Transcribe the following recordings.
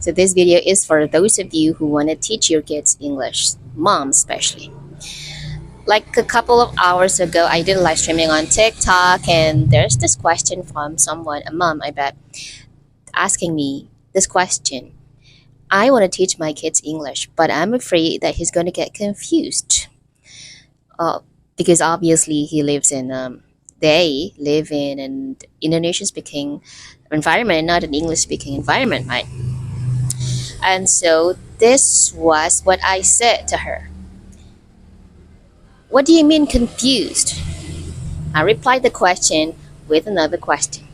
So this video is for those of you who want to teach your kids English, moms especially. Like a couple of hours ago, I did live streaming on TikTok, and there's this question from someone, a mom, I bet, asking me this question. I want to teach my kids English, but I'm afraid that he's going to get confused. Uh, because obviously they live in an Indonesian speaking environment, not an English speaking environment, right? And so this was what I said to her. What do you mean confused? I replied the question with another question.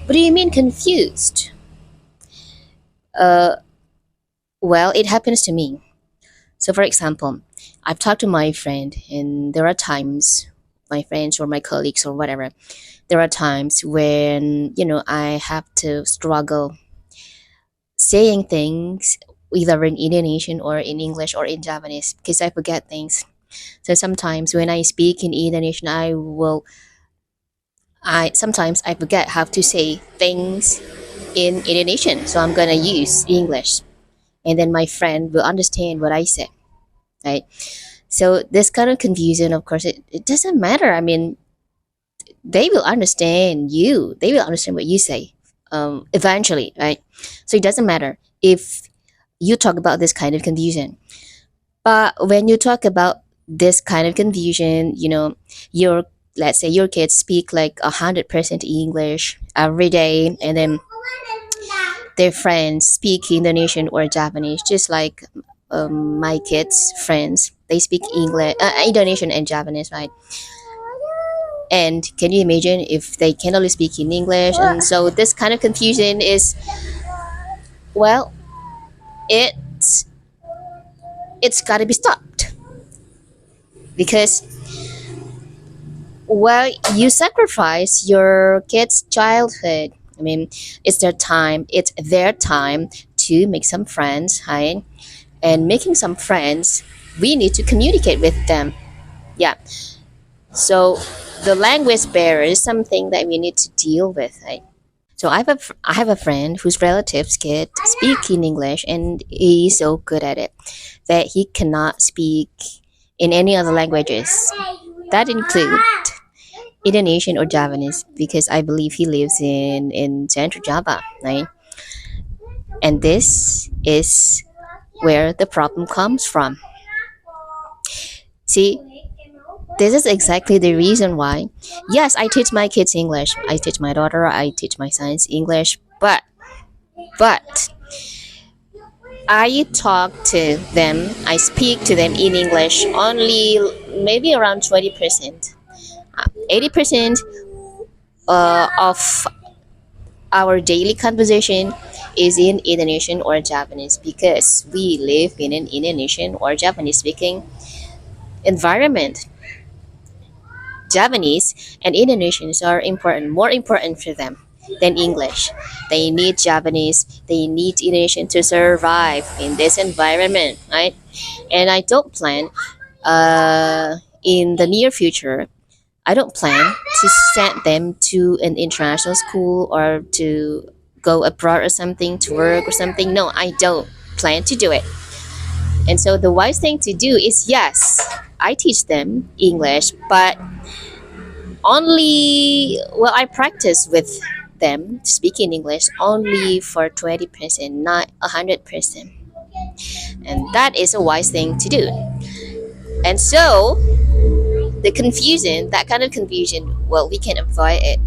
What do you mean confused? Uh, well, it happens to me. So, for example, I've talked to my friend, and there are times, my friends or my colleagues or whatever, there are times when, I have to struggle saying things either in Indonesian or in English or in Japanese because I forget things. So sometimes when I speak in Indonesian, I sometimes I forget how to say things in Indonesian. So I'm gonna use English, and then my friend will understand what I said, right? So this kind of confusion, of course, it doesn't matter. I mean, they will understand you. They will understand what you say, eventually, right? So it doesn't matter if you talk about this kind of confusion. But when you talk about this kind of confusion, your let's say your kids speak like 100% English every day, and then their friends speak Indonesian or Japanese, just like my kids' friends. They speak English, Indonesian and Japanese, right? And can you imagine if they can only speak in English? And so this kind of confusion is, well, it's got to be stopped because, well, you sacrifice your kids' childhood. I mean, it's their time to make some friends, right? And making some friends, we need to communicate with them. Yeah. So the language barrier is something that we need to deal with, right? So I have a friend whose relatives kid speak in English, and he's so good at it that he cannot speak in any other languages. That include Indonesian or Japanese, because I believe he lives in Central Java, right? And this is where the problem comes from. See, this is exactly the reason why. Yes, I teach my kids English. I teach my daughter, I teach my sons English, but I talk to them, I speak to them in English only maybe around 20%. 80% of our daily conversation is in Indonesian or Japanese because we live in an Indonesian or Japanese speaking environment. Japanese and Indonesians are more important for them than English. They need Japanese, they need Indonesian to survive in this environment, right? And I don't plan, in the near future, I don't plan to send them to an international school or to go abroad or something to work or something. No, I don't plan to do it. And so the wise thing to do is, yes, I teach them English, but I practice with them speaking English only for 20%, not 100%. And that is a wise thing to do. And so that kind of confusion, well, we can avoid it.